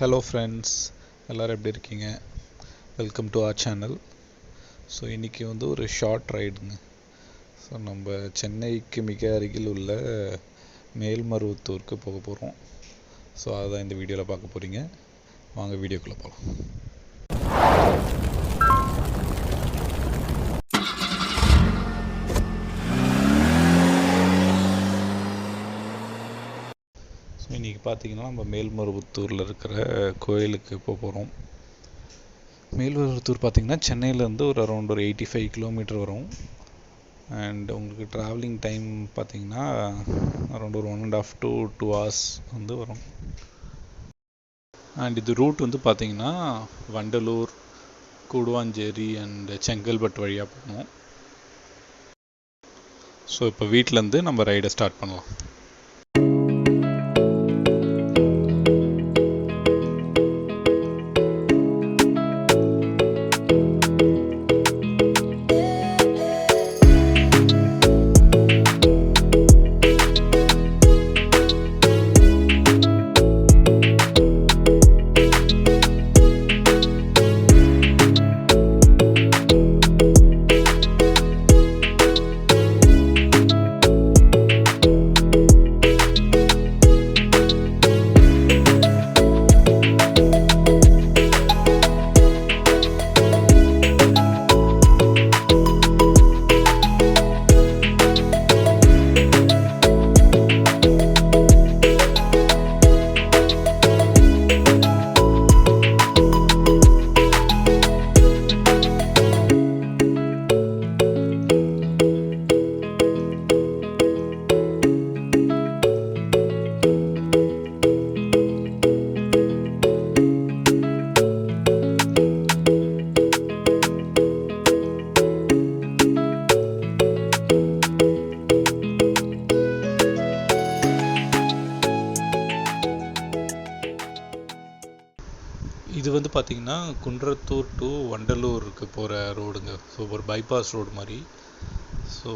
Hello friends, எல்லோரும் எப்படி இருக்கீங்க? Welcome to R channel. So இன்றைக்கி ஒரு ஷார்ட் ரைடுங்க. ஸோ நம்ம சென்னைக்கு மிக அருகில் உள்ள மேல்மருவத்தூருக்கு போக போகிறோம். ஸோ அதுதான் இந்த வீடியோவில் பார்க்க போகிறீங்க. வாங்க வீடியோக்குள்ளே போகலாம். இன்றைக்கி பார்த்திங்கன்னா நம்ம மேல்மருவத்தூரில் இருக்கிற கோயிலுக்கு போகிறோம். மேல்மருவத்தூர் பார்த்திங்கன்னா சென்னையிலேருந்து ஒரு அரௌண்ட் 85 கிலோமீட்டர் வரும். அண்ட் உங்களுக்கு ட்ராவலிங் டைம் பார்த்திங்கன்னா அரௌண்ட் ஒரு 1.5 to 2 hours வரும். அண்ட் இது ரூட் பார்த்திங்கன்னா வண்டலூர், கூடுவாஞ்சேரி அண்ட் செங்கல்பட்டு வழியாக போகணும். ஸோ இப்போ வீட்டிலேருந்து நம்ம ரைடை ஸ்டார்ட் பண்ணலாம். இது பார்த்திங்கன்னா குன்றத்தூர் டு வண்டலூருக்கு போகிற ரோடுங்க. ஸோ ஒரு பைபாஸ் ரோடு மாதிரி. ஸோ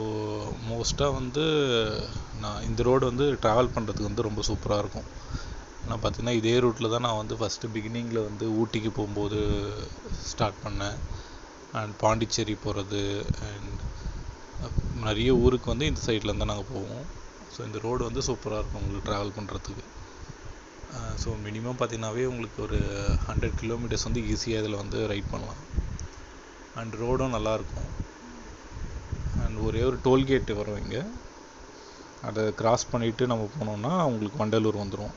மோஸ்ட்டாக நான் இந்த ரோடு ட்ராவல் பண்ணுறதுக்கு ரொம்ப சூப்பராக இருக்கும். நான் பார்த்திங்கன்னா இதே ரூட்டில் தான் நான் ஃபஸ்ட்டு பிகினிங்கில் ஊட்டிக்கு போகும்போது ஸ்டார்ட் பண்ணேன். அண்ட் பாண்டிச்சேரி போகிறது அண்ட் நிறைய ஊருக்கு இந்த சைட்லேருந்து தான் நாங்கள் போவோம். ஸோ இந்த ரோடு சூப்பராக இருக்கும் உங்களுக்கு ட்ராவல் பண்ணுறதுக்கு. ஸோ மினிமம் பார்த்திங்கனாவே உங்களுக்கு ஒரு 100 கிலோமீட்டர்ஸ் ஈஸியாக இதில் ரைட் பண்ணலாம். அண்ட் ரோடும் நல்லாயிருக்கும். அண்ட் ஒரே ஒரு டோல்கேட்டு வரும் இங்கே. அதை கிராஸ் பண்ணிவிட்டு நம்ம போனோம்னா உங்களுக்கு வண்டலூர் வந்துடும்.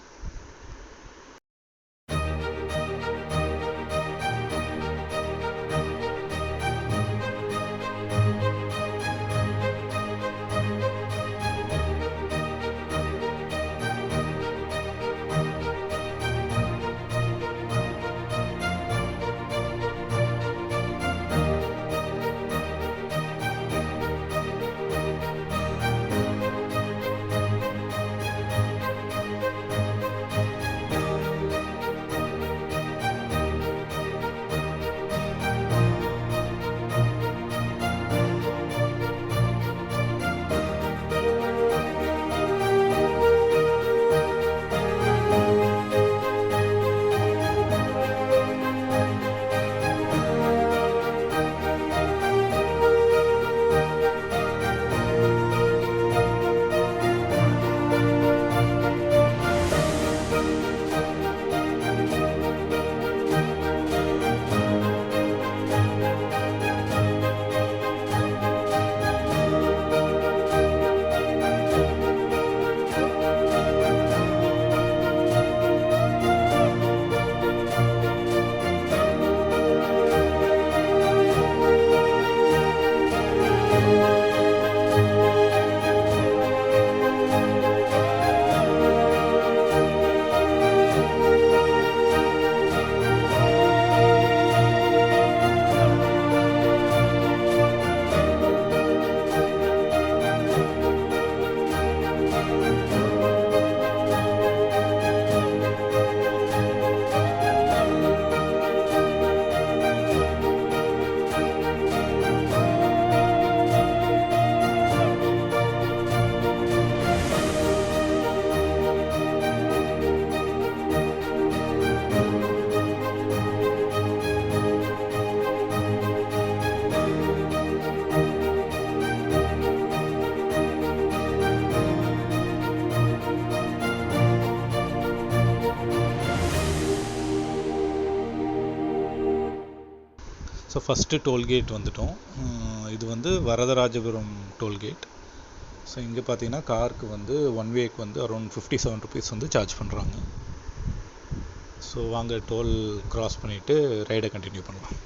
ஸோ ஃபஸ்ட்டு டோல்கேட் வந்துட்டோம். இது வந்து வரதராஜபுரம் டோல்கேட். ஸோ இங்கே பார்த்தீங்கன்னா காருக்கு வந்து ஒன் வேக்கு வந்து அரௌண்ட் 57 rupees வந்து சார்ஜ் பண்ணுறாங்க. ஸோ வாங்க டோல் க்ராஸ் பண்ணிவிட்டு ரைடை கண்டினியூ பண்ணலாம்.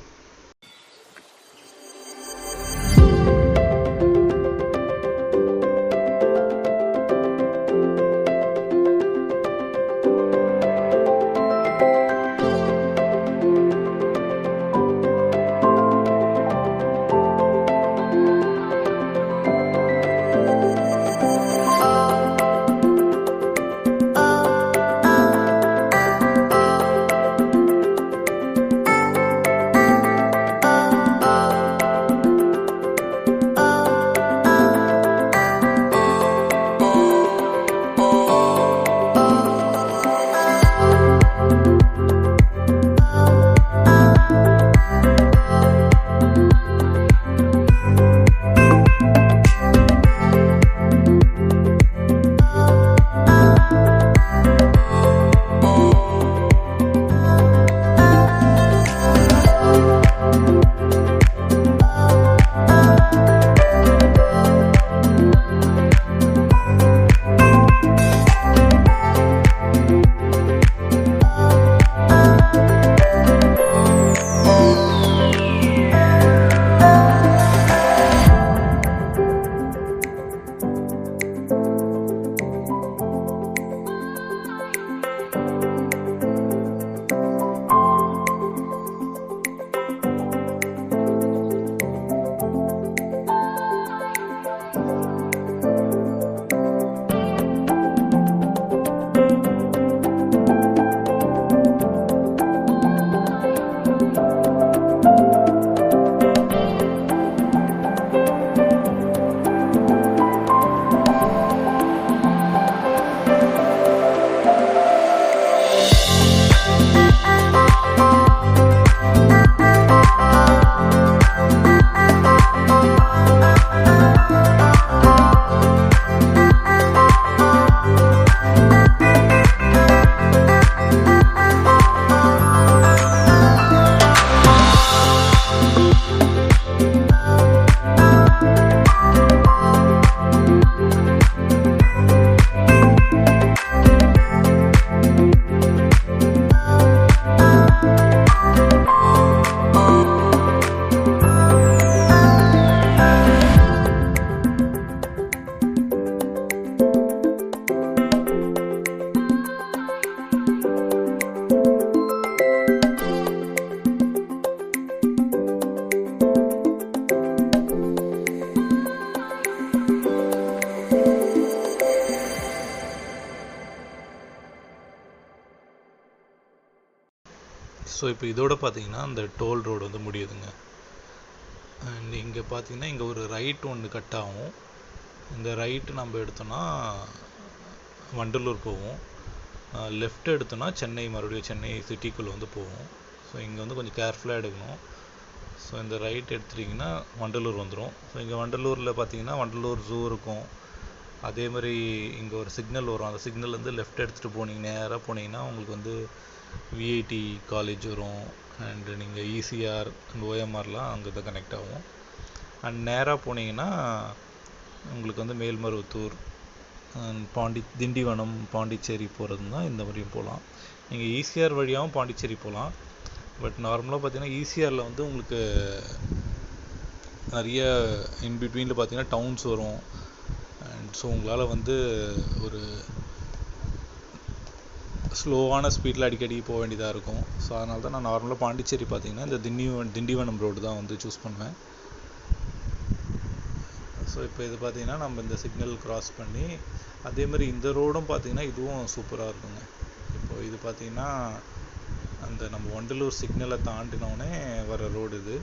ஸோ இப்போ இதோட பார்த்தீங்கன்னா அந்த டோல் ரோடு வந்து முடியுதுங்க. அண்ட் இங்கே பார்த்தீங்கன்னா இங்கே ஒரு ரைட் ஒன்று கட் ஆகும். இந்த ரைட்டு நம்ம எடுத்தோன்னா வண்டலூர் போவோம். லெஃப்ட் எடுத்தோன்னா சென்னை, மறுபடியும் சென்னை சிட்டிக்குள்ளே வந்து போவோம். ஸோ இங்கே வந்து கொஞ்சம் கேர்ஃபுல்லாக எடுக்கணும். ஸோ இந்த ரைட் எடுத்துட்டிங்கன்னா வண்டலூர் வந்துடும். ஸோ இங்கே வண்டலூரில் பார்த்தீங்கன்னா வண்டலூர் ஜூ இருக்கும். அதே மாதிரி இங்கே ஒரு சிக்னல் வரும். அந்த சிக்னல் வந்து லெஃப்ட் எடுத்துகிட்டு போனீங்க, நேராக போனீங்கன்னா உங்களுக்கு வந்து விஐடி காலேஜ் வரும். அண்டு நீங்கள் இசிஆர் அண்ட் ஓஎம்ஆர்லாம் அங்கே தான் கனெக்ட் ஆகும். அண்ட் நேராக போனீங்கன்னா உங்களுக்கு வந்து மேல்மருவத்தூர், திண்டிவனம், பாண்டிச்சேரி போகிறதுனா இந்த மாதிரியும் போகலாம். நீங்கள் ஈசிஆர் வழியாகவும் பாண்டிச்சேரி போகலாம். பட் நார்மலாக பார்த்தீங்கன்னா ஈசிஆரில் வந்து உங்களுக்கு நிறைய இன்பிட்வீனில் பார்த்தீங்கன்னா டவுன்ஸ் வரும். அண்ட் ஸோ உங்களால் வந்து ஒரு ஸ்லோவான ஸ்பீடில் அடிக்கடி போக வேண்டியதாக இருக்கும். ஸோ அதனால தான் நான் நார்மலாக பாண்டிச்சேரி பார்த்தீங்கன்னா இந்த திண்டிவனம் ரோடு தான் வந்து சூஸ் பண்ணுவேன். ஸோ இப்போ இது பார்த்தீங்கன்னா நம்ம இந்த சிக்னல் கிராஸ் பண்ணி, அதே மாதிரி இந்த ரோடும் பார்த்தீங்கன்னா இதுவும் சூப்பராக இருக்குங்க. இப்போது இது பார்த்தீங்கன்னா அந்த நம்ம வண்டலூர் சிக்னலை தாண்டினோடனே வர ரோடு இது.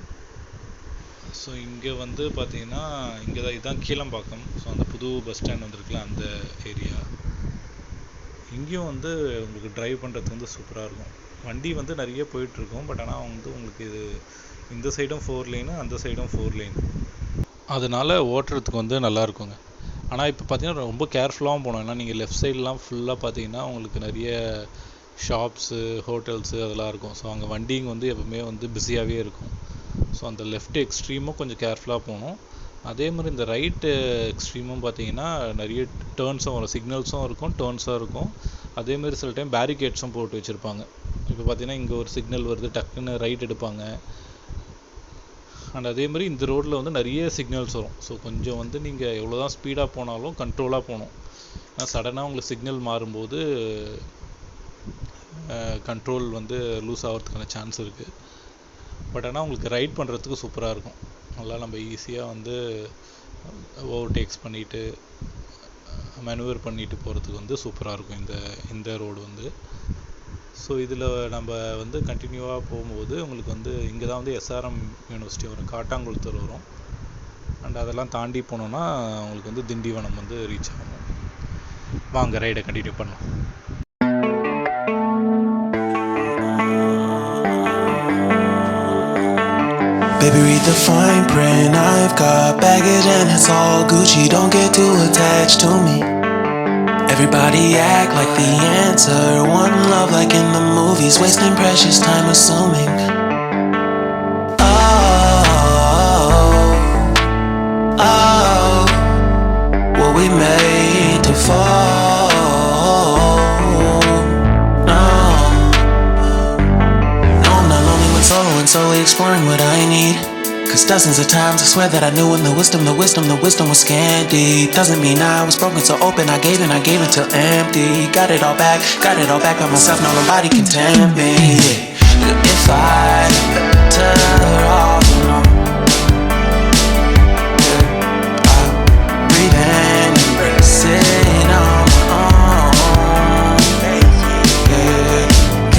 ஸோ இங்கே வந்து பார்த்தீங்கன்னா இங்கே தான் இதுதான் கீழம்பாக்கம். ஸோ அந்த புது பஸ் ஸ்டாண்ட் வந்துருக்குல்ல அந்த ஏரியா. இங்கேயும் வந்து உங்களுக்கு ட்ரைவ் பண்ணுறதுக்கு வந்து சூப்பராக இருக்கும். வண்டி வந்து நிறைய போயிட்டுருக்கும். பட் ஆனால் வந்து உங்களுக்கு இது இந்த சைடும் 4 லைனு, அந்த சைடும் 4 லைன், அதனால் ஓட்டுறதுக்கு வந்து நல்லா இருக்குங்க. ஆனால் இப்போ பார்த்தீங்கன்னா ரொம்ப கேர்ஃபுல்லாகவும் போகணும். ஏன்னா நீங்கள் லெஃப்ட் சைட்லாம் ஃபுல்லாக பார்த்தீங்கன்னா உங்களுக்கு நிறைய ஷாப்ஸு, ஹோட்டல்ஸு அதெல்லாம் இருக்கும். ஸோ அங்கே வண்டிங்க வந்து எப்பவுமே வந்து பிஸியாகவே இருக்கும். ஸோ அந்த லெஃப்ட் எக்ஸ்ட்ரீமும் கொஞ்சம் கேர்ஃபுல்லாக போகணும். அதே மாதிரி இந்த ரைட்டு எக்ஸ்ட்ரீமும் பார்த்தீங்கன்னா நிறைய டேர்ன்ஸும் வரும், சிக்னல்ஸும் இருக்கும், டேர்ன்ஸாக இருக்கும். அதேமாதிரி சில டைம் பேரிகேட்ஸும் போட்டு வச்சுருப்பாங்க. இப்போ பார்த்தீங்கன்னா இங்கே ஒரு சிக்னல் வருது, டக்குன்னு ரைட் எடுப்பாங்க. அண்ட் அதே மாதிரி இந்த ரோட்டில் வந்து நிறைய சிக்னல்ஸ் வரும். ஸோ கொஞ்சம் வந்து நீங்கள் எவ்வளோ தான் ஸ்பீடாக போனாலும் கண்ட்ரோலாக போகணும். ஏன்னா சடனாக உங்களுக்கு சிக்னல் மாறும்போது கண்ட்ரோல் வந்து லூஸ் ஆகிறதுக்கான சான்ஸ் இருக்குது. பட் ஆனால் உங்களுக்கு ரைட் பண்ணுறதுக்கு சூப்பராக இருக்கும். நல்லா நம்ம ஈஸியாக வந்து ஓவர்டேக்ஸ் பண்ணிவிட்டு மேனுவர் பண்ணிட்டு போகிறதுக்கு வந்து சூப்பராக இருக்கும் இந்த ரோடு வந்து. ஸோ இதில் நம்ம வந்து கண்டினியூவாக போகும்போது உங்களுக்கு வந்து இங்கே தான் வந்து எஸ்ஆர்எம் யூனிவர்சிட்டி வரும், காட்டாங்குளத்தூர் வரும். அண்ட் அதெல்லாம் தாண்டி போனோன்னா உங்களுக்கு வந்து திண்டிவனம் வந்து ரீச் ஆகும். வாங்க ரைடை கண்டினியூ பண்ணலாம். Baby, read the fine print. I've got baggage and it's all Gucci. Don't get too attached to me. Everybody act like the answer. One love like in the movies. Wasting precious time assuming. Oh, were we made to fall? No, I'm not lonely with solo and solely exploring what I need. Cause dozens of times I swear that I knew when the wisdom was scanty. Doesn't mean I was broken so open, I gave until empty. Got it all back by myself, now nobody can tempt me. If I better off alone, I'll breathe and embrace it on my own.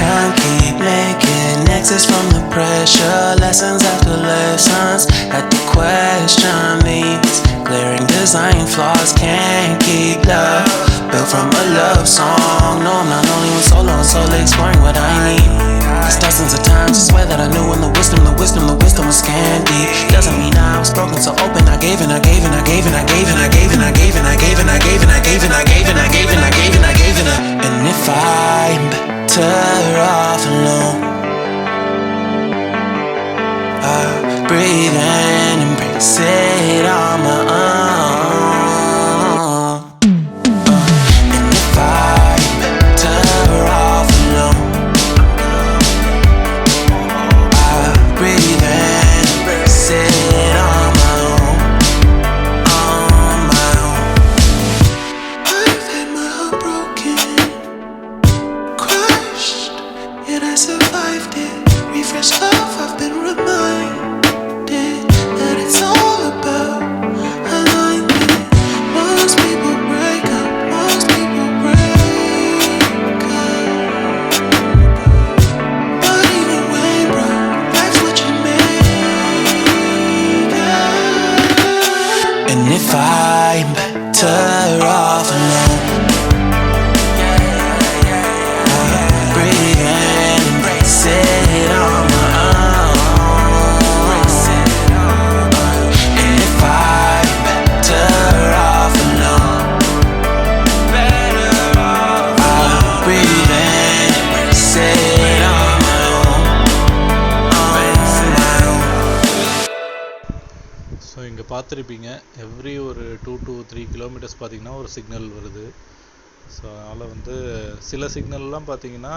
Can't keep making exits from the pressure. Lessons after lessons, had to question these glaring design flaws. Can't keep love built from a love song. No, I'm not only with solo and solely exploring what I need. Cause dozens of times I swear that I knew when the wisdom was scanty. Doesn't mean I was broken so open, I gave and I gave and I gave and I gave and I gave and I gave and I gave and I gave and I gave and I gave and I gave and I gave and I gave and I. And if I'm better off alone, I'll breathe and embrace it on my own. And if I'm better off alone, I'll breathe and embrace it on my own. On my own. I've had my heart broken, crushed, yet I survived it. Refresh love, I've been reminded that it's all about alignment. Most people break up, most people break up. But even when broke, life's what you make up. And if I'm better off alone, I'll breathe and embrace it on my own. And if I'm better off alone, I'll breathe and embrace it on my own. So இங்கே பார்த்துருப்பீங்க, every ஒரு 2 to 3 kilometres பார்த்தீங்கன்னா ஒரு signal வருது. So அதனால் வந்து சில சிக்னல்லாம் பார்த்தீங்கன்னா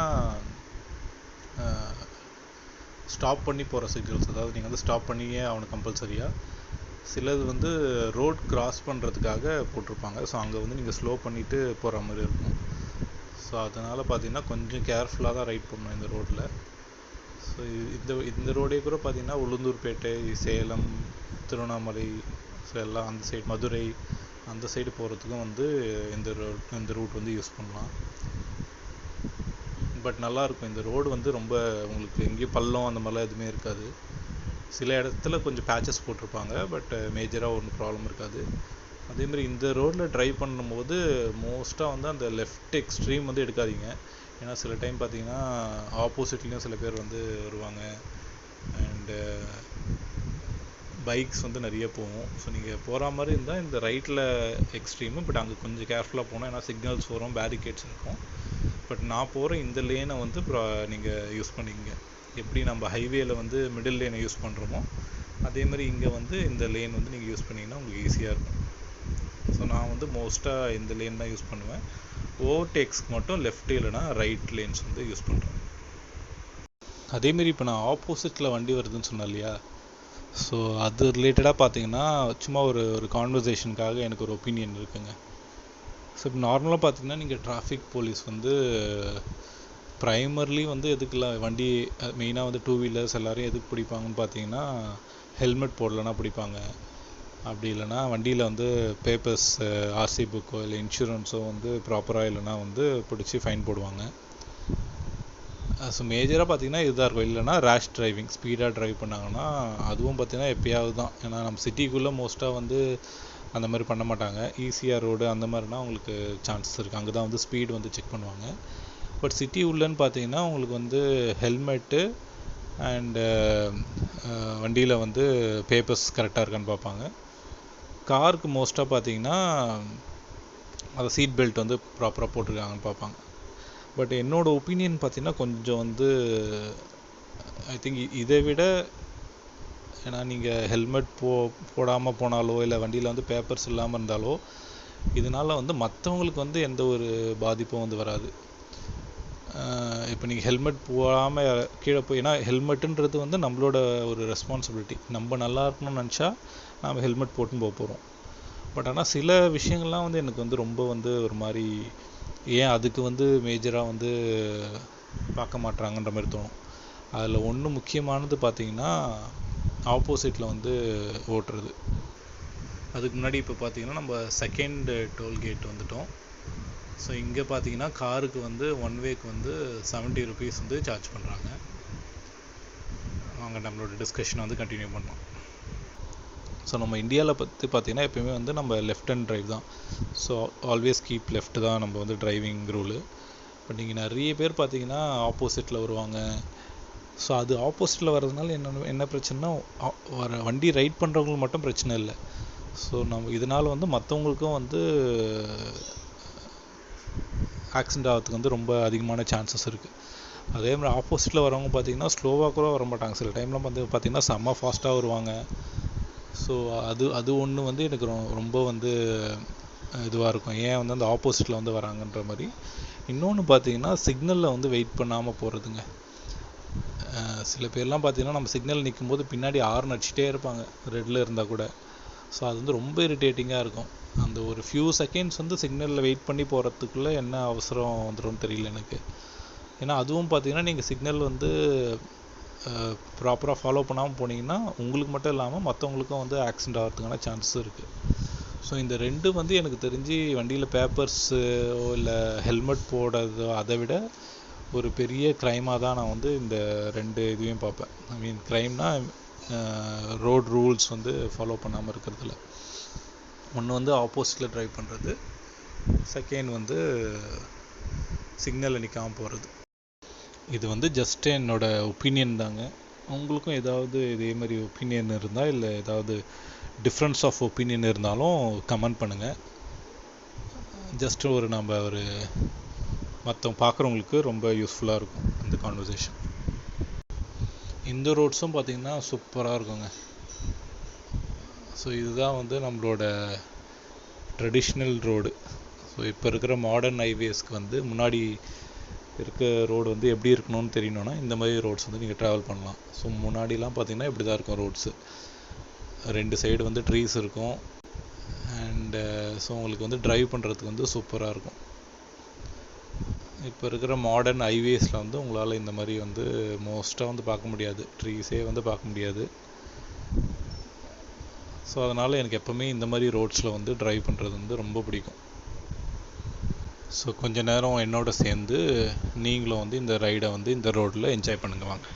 ஸ்டாப் பண்ணி போகிற சிக்னல்ஸ், அதாவது நீங்கள் வந்து ஸ்டாப் பண்ணியே அவனுக்கு கம்பல்சரியாக. சிலது வந்து ரோட் கிராஸ் பண்ணுறதுக்காக போட்டிருப்பாங்க. ஸோ அங்கே வந்து நீங்கள் ஸ்லோ பண்ணிவிட்டு போகிற மாதிரி இருக்கும். ஸோ அதனால் பார்த்தீங்கன்னா கொஞ்சம் கேர்ஃபுல்லாக தான் ரைட் பண்ணணும் இந்த ரோட்டில். ஸோ இந்த ரோடே கூட பார்த்தீங்கன்னா உளுந்தூர்பேட்டை, சேலம், திருவண்ணாமலை, ஸோ எல்லாம் அந்த சைடு, மதுரை அந்த சைடு போகிறதுக்கும் வந்து இந்த ரூட் வந்து யூஸ் பண்ணலாம். பட் நல்லாயிருக்கும் இந்த ரோடு வந்து. ரொம்ப உங்களுக்கு எங்கேயும் பள்ளம் அந்த மாதிரிலாம் எதுவுமே இருக்காது. சில இடத்துல கொஞ்சம் பேச்சஸ் போட்டிருப்பாங்க, பட் மேஜராக ஒன்றும் ப்ராப்ளம் இருக்காது. அதேமாதிரி இந்த ரோட்டில் ட்ரைவ் பண்ணும்போது மோஸ்ட்டாக வந்து அந்த லெஃப்ட் எக்ஸ்ட்ரீம் வந்து எடுக்காதீங்க. ஏன்னா சில டைம் பார்த்தீங்கன்னா ஆப்போசிட்லேயும் சில பேர் வந்து வருவாங்க. அண்டு பைக்ஸ் வந்து நிறைய போகும். ஸோ நீங்கள் போகிற மாதிரி இருந்தால் இந்த ரைட்டில் எக்ஸ்ட்ரீமு, பட் அங்கே கொஞ்சம் கேர்ஃபுல்லாக போகணும். ஏன்னா சிக்னல்ஸ் வரும், பேரிகேட்ஸ் இருக்கும். பட் நான் போகிற இந்த லேனை வந்து நீங்கள் யூஸ் பண்ணிக்கங்க. எப்படி நம்ம ஹைவேல வந்து மிடில் லேனை யூஸ் பண்ணுறோமோ அதே மாதிரி இங்கே வந்து இந்த லேன் வந்து நீங்கள் யூஸ் பண்ணிங்கன்னா உங்களுக்கு ஈஸியாக இருக்கும். ஸோ நான் வந்து மோஸ்ட்டாக இந்த லேன் தான் யூஸ் பண்ணுவேன். ஓவர்டேக்ஸ்க்கு மட்டும் லெஃப்ட் இல்லைனா ரைட் லேன்ஸ் வந்து யூஸ் பண்ணுறேன். அதேமாரி இப்போ நான் ஆப்போசிட்டில் வண்டி வருதுன்னு சொன்னேன் இல்லையா, ஸோ அது ரிலேட்டடாக பார்த்தீங்கன்னா சும்மா ஒரு கான்வர்சேஷனுக்காக எனக்கு ஒரு ஒப்பீனியன் இருக்குங்க. ஸோ இப்போ நார்மலாக பார்த்தீங்கன்னா நீங்கள் டிராஃபிக் போலீஸ் வந்து ப்ரைமர்லி வந்து எதுக்குலாம் வண்டி மெயினாக வந்து டூ வீலர்ஸ் எல்லோரும் எதுக்கு பிடிப்பாங்கன்னு பார்த்தீங்கன்னா ஹெல்மெட் போடலைன்னா பிடிப்பாங்க. அப்படி இல்லைனா வண்டியில் வந்து பேப்பர்ஸ் ஆர்சி புக்கோ இல்லை இன்சூரன்ஸோ வந்து ப்ராப்பராக இல்லைனா வந்து பிடிச்சி ஃபைன் போடுவாங்க. ஸோ மேஜராக பார்த்தீங்கன்னா இதுதான் இருக்கும். இல்லைனா ரேஷ் டிரைவிங், ஸ்பீடாக ட்ரைவ் பண்ணாங்கன்னா அதுவும் பார்த்தீங்கன்னா எப்பயாவது தான். ஏன்னா நம்ம சிட்டிக்குள்ளே மோஸ்ட்டாக வந்து அந்த மாதிரி பண்ண மாட்டாங்க. ஈஸியாக ரோடு அந்த மாதிரினா உங்களுக்கு சான்சஸ் இருக்குது, அங்கே தான் வந்து ஸ்பீடு வந்து செக் பண்ணுவாங்க. பட் சிட்டி உள்ளன்னு பார்த்தீங்கன்னா உங்களுக்கு வந்து ஹெல்மெட்டு அண்டு வண்டியில் வந்து பேப்பர்ஸ் கரெக்டாக இருக்கான்னு பார்ப்பாங்க. காருக்கு மோஸ்ட்டாக பார்த்தீங்கன்னா அதை சீட் பெல்ட் வந்து ப்ராப்பராக போட்டிருக்காங்கன்னு பார்ப்பாங்க. பட் என்னோடய ஒப்பீனியன் பார்த்தீங்கன்னா கொஞ்சம் வந்து ஐ திங்க் இதை விட, ஏன்னா நீங்கள் ஹெல்மெட் போடாமல் போனாலோ இல்லை வண்டியில் வந்து பேப்பர்ஸ் இல்லாமல் இருந்தாலோ இதனால் வந்து மற்றவங்களுக்கு வந்து எந்த ஒரு பாதிப்பும் வந்து வராது. இப்போ நீங்கள் ஹெல்மெட் போடாமல் கீழே போய், ஏன்னா ஹெல்மெட்டுன்றது வந்து நம்மளோட ஒரு ரெஸ்பான்சிபிலிட்டி. நம்ம நல்லா இருக்கணும்னு நினச்சா நாம் ஹெல்மெட் போட்டுன்னு போகிறோம். பட் ஆனால் சில விஷயங்கள்லாம் வந்து எனக்கு வந்து ரொம்ப வந்து ஒரு மாதிரி ஏன் அதுக்கு வந்து மேஜராக வந்து பார்க்க மாட்றாங்கன்ற மாதிரி தோணும். அதில் ஒன்று முக்கியமானது பார்த்திங்கன்னா ஆப்போசிட்டில் வந்து ஓட்டுறது. அதுக்கு முன்னாடி இப்போ பார்த்திங்கன்னா நம்ம செகண்ட் டோல்கேட் வந்துட்டோம். ஸோ இங்கே பார்த்தீங்கன்னா காருக்கு வந்து ஒன் வேக்கு வந்து 70 rupees வந்து சார்ஜ் பண்ணுறாங்க. அவங்க நம்மளோட டிஸ்கஷனை வந்து கண்டினியூ பண்ணோம். ஸோ நம்ம இந்தியாவில் பற்றி பார்த்திங்கன்னா எப்போயுமே வந்து நம்ம லெஃப்ட் ஹேண்ட் ட்ரைவ் தான். ஸோ ஆல்வேஸ் கீப் லெஃப்ட் தான் நம்ம வந்து டிரைவிங் ரூலு. பட் நீங்கள் நிறைய பேர் பார்த்தீங்கன்னா ஆப்போசிட்டில் வருவாங்க. ஸோ அது ஆப்போசிட்டில் வர்றதுனால என்ன பிரச்சனைனா வண்டி ரைட் பண்ணுறவங்களுக்கு மட்டும் பிரச்சனை இல்லை. ஸோ நம்ம இதனால் வந்து மற்றவங்களுக்கும் வந்து ஆக்சிடெண்ட் ஆகிறதுக்கு வந்து ரொம்ப அதிகமான சான்சஸ் இருக்குது. அதே மாதிரி ஆப்போசிட்டில் வரவங்க பார்த்திங்கன்னா ஸ்லோவாக கூட வர மாட்டாங்க. சில டைமில் வந்து பார்த்திங்கன்னா செம்ம ஃபாஸ்ட்டாக வருவாங்க. ஸோ அது ஒன்று வந்து எனக்கு ரொம்ப வந்து இதுவாக இருக்கும், ஏன் வந்து அந்த ஆப்போசிட்டில் வந்து வராங்கன்ற மாதிரி. இன்னொன்று பார்த்திங்கன்னா சிக்னலில் வந்து வெயிட் பண்ணாமல் போகிறதுங்க. சில பேர்லாம் பார்த்திங்கன்னா நம்ம சிக்னல் நிற்கும் போது பின்னாடி ஹார்ன் அடிச்சிட்டே இருப்பாங்க ரெட்டில் இருந்தால் கூட. ஸோ அது வந்து ரொம்ப இரிட்டேட்டிங்காக இருக்கும். அந்த ஒரு ஃபியூ செகண்ட்ஸ் வந்து சிக்னலில் வெயிட் பண்ணி போகிறதுக்குள்ளே என்ன அவசரம் வந்துடும் தெரியல எனக்கு. ஏன்னா அதுவும் பார்த்திங்கன்னா நீங்கள் சிக்னல் வந்து ப்ராப்பராக ஃபாலோ பண்ணாமல் போனீங்கன்னா உங்களுக்கு மட்டும் இல்லாமல் மற்றவங்களுக்கும் வந்து ஆக்சிடெண்ட் ஆகிறதுக்கான சான்சஸ் இருக்குது. ஸோ இந்த ரெண்டு வந்து எனக்கு தெரிஞ்சு வண்டியில் பேப்பர்ஸு இல்லை ஹெல்மெட் போடுறதோ அதை விட ஒரு பெரிய க்ரைமாக தான் நான் வந்து இந்த ரெண்டு இதுவையும் பார்ப்பேன். ஐ மீன் க்ரைம்னா ரோட் ரூல்ஸ் வந்து ஃபாலோ பண்ணாமல் இருக்கிறதுல. ஒன்று வந்து ஆப்போசிட்டில் ட்ரைவ் பண்ணுறது, செகண்ட் வந்து சிக்னலில் நிற்காமல் போகிறது. இது வந்து ஜஸ்ட் என்னோட ஒப்பீனியன் தாங்க. உங்களுக்கும் ஏதாவது இதே மாதிரி ஒப்பீனியன் இருந்தால் இல்லை ஏதாவது டிஃப்ரென்ஸ் ஆஃப் ஒப்பீனியன் இருந்தாலும் கமெண்ட் பண்ணுங்கள். ஜஸ்ட் நம்ம ஒரு மற்றவங்க பார்க்குறவங்களுக்கு ரொம்ப யூஸ்ஃபுல்லாக இருக்கும் இந்த கான்வர்சேஷன். இந்த ரோட்ஸும் பார்த்திங்கன்னா சூப்பராக இருக்குங்க. ஸோ இதுதான் வந்து நம்மளோட ட்ரெடிஷ்னல் ரோடு. ஸோ இப்போ இருக்கிற மாடர்ன் ஹைவேஸ்க்கு வந்து முன்னாடி இருக்க ரோடு வந்து எப்படி இருக்கணும்னு தெரியணுன்னா இந்த மாதிரி ரோட்ஸ் வந்து நீங்கள் ட்ராவல் பண்ணலாம். ஸோ முன்னாடிலாம் பார்த்திங்கன்னா இப்படி தான் இருக்கும் ரோட்ஸு. ரெண்டு சைடு வந்து ட்ரீஸ் இருக்கும். அண்டு ஸோ உங்களுக்கு வந்து ட்ரைவ் பண்ணுறதுக்கு வந்து சூப்பராக இருக்கும். இப்போ இருக்கிற மாடர்ன் ஹைவேஸில் வந்து உங்களால் இந்த மாதிரி வந்து மோஸ்ட்டாக வந்து பார்க்க முடியாது, ட்ரீஸே வந்து பார்க்க முடியாது. ஸோ அதனால் எனக்கு எப்போவுமே இந்த மாதிரி ரோட்ஸில் வந்து ட்ரைவ் பண்ணுறது வந்து ரொம்ப பிடிக்கும். ஸோ கொஞ்ச நேரம் என்னோட சேர்ந்து நீங்களும் வந்து இந்த ரைடை வந்து இந்த ரோட்டில் என்ஜாய் பண்ணுங்க வாங்க.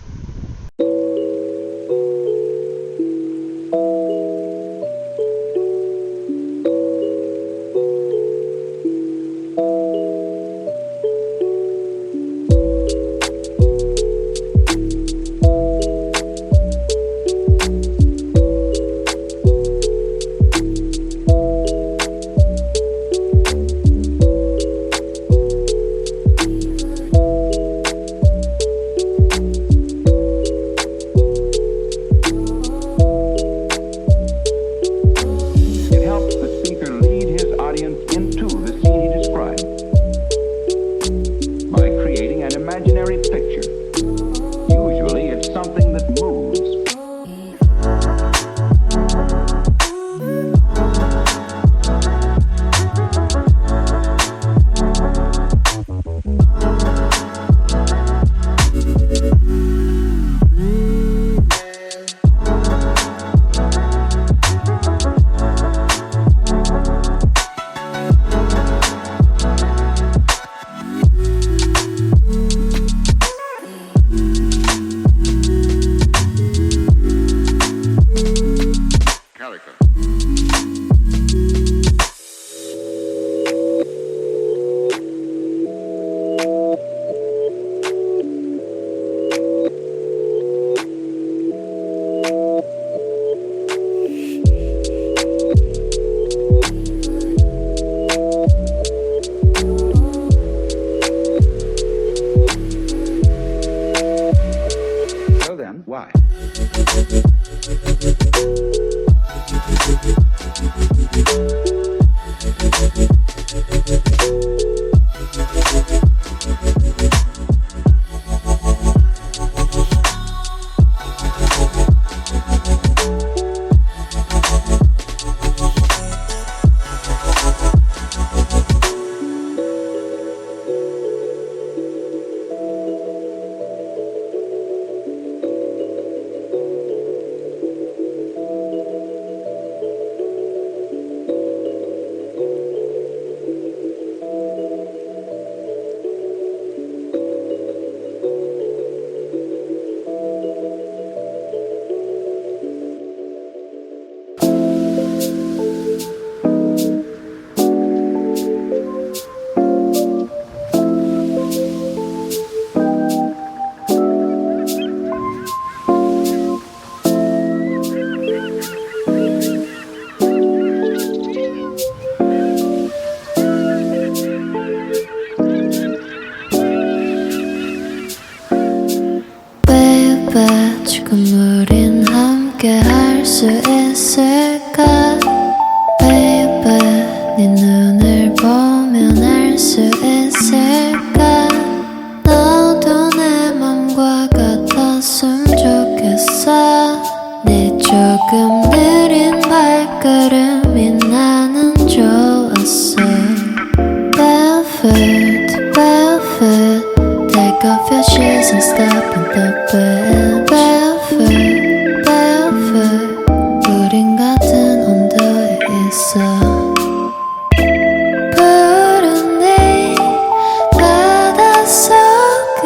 why. 지금 우린 함께 할 수 있을까 Baby 네 눈을 보면 알 수 있을까 너도 내 맘과 같았으면 좋겠어 네 조금 느린 발걸음이 나는 좋았어 Barefoot, barefoot Take off your shoes and step in the bed Barefoot, barefoot 우린 같은 온도에 있어 푸른 네 바닷속은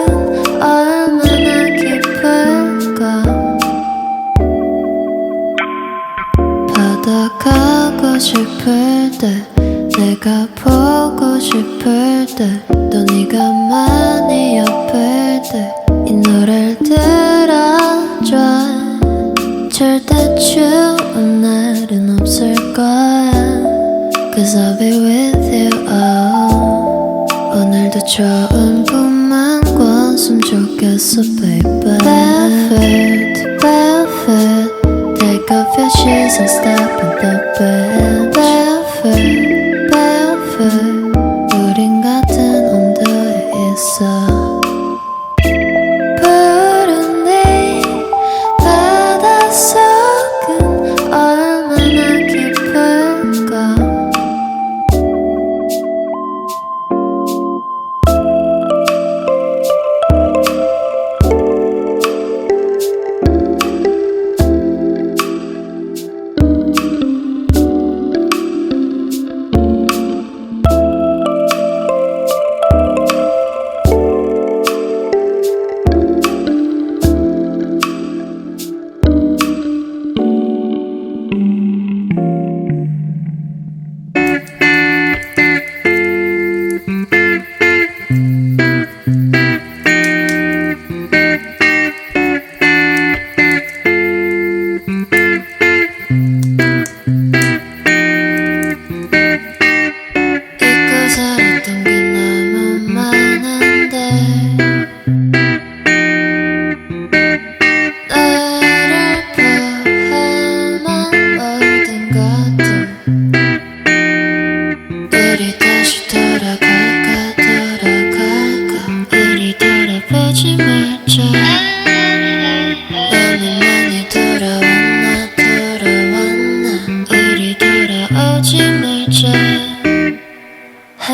얼마나 깊을까 바다 가고 싶을 때 내가 보고 싶을 때 또 네가 많이 옆일 때 이 노래를 들어줘 절대 추운 날은 없을 거야 Cause I'll be with you 오늘도 좋은 꿈만 꿨으면 좋겠어 baby Barefoot, barefoot Take off your shoes and step in the bed Barefoot, barefoot 우린 같은 온도에 있어 푸른 네 바닷속은 얼마나 깊을까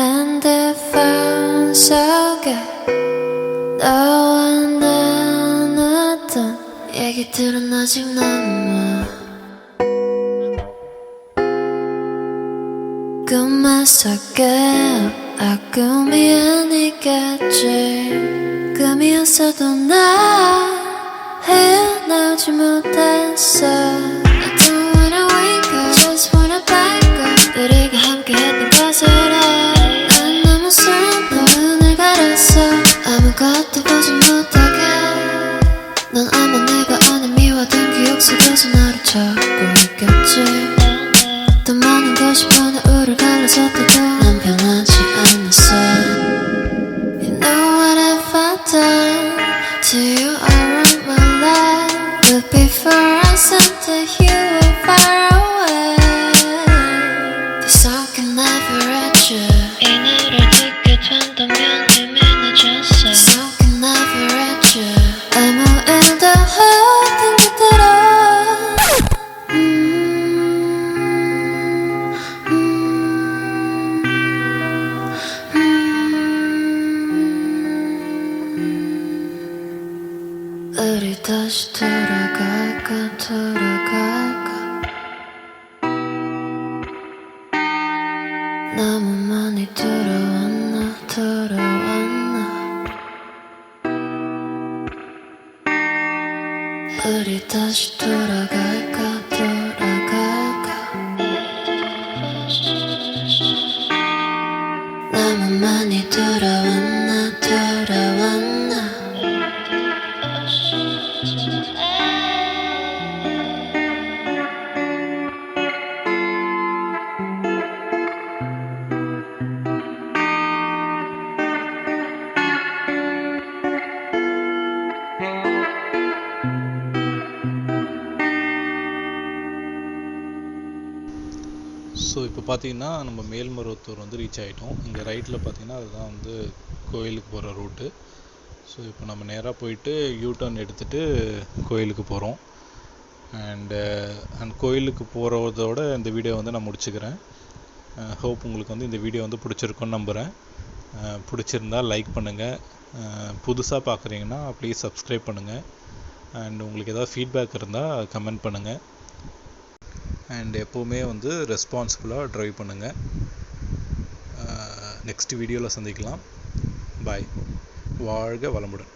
핸드폰 속에 너와 나눴던 얘기들은 아직 남아 꿈만 속에 꿈이 아니겠지 꿈이었어도 나 헤어나오지 못했어 I don't wanna wake up just wanna back up 우리가 함께했던 것을 난 너무 슬퍼 눈을 가렸어 아무것도 보지 못하게 넌 아마 내가 아는 미워둔 기억 속에서 나를 찾고 있겠지 더 많은 것이 변화우를 갈라섰다도 난 변하지 않았어 You know what have I done to you all my life 우리 다시 돌아갈까 너무 많이 돌아왔나 우리 다시 돌아갈까 너무 많이 돌아왔나 so இப்போ பார்த்தீங்கன்னா நம்ம மேல்மருவத்தூர் வந்து reach ஆகிட்டோம். இங்கே ரைட்டில் பார்த்தீங்கன்னா அதுதான் வந்து கோயிலுக்கு போகிற ரூட்டு. ஸோ இப்போ நம்ம நேராக போயிட்டு யூடர்ன் எடுத்துகிட்டு கோயிலுக்கு போகிறோம். அண்ட் கோயிலுக்கு போகிறதோட இந்த வீடியோ வந்து நான் முடிச்சுக்கிறேன். ஹோப் உங்களுக்கு வந்து இந்த வீடியோ வந்து பிடிச்சிருக்குன்னு நம்புகிறேன். பிடிச்சிருந்தா லைக் பண்ணுங்கள். புதுசாக பார்க்குறீங்கன்னா ப்ளீஸ் சப்ஸ்கிரைப் பண்ணுங்கள். அண்ட் உங்களுக்கு ஏதாவது ஃபீட்பேக் இருந்தால் கமெண்ட் பண்ணுங்கள். அண்ட் எப்போவுமே வந்து ரெஸ்பான்சிபிளாக ட்ரைவ் பண்ணுங்கள். நெக்ஸ்ட் வீடியோவில் சந்திக்கலாம். பாய். வாழ்க வளமுடன்.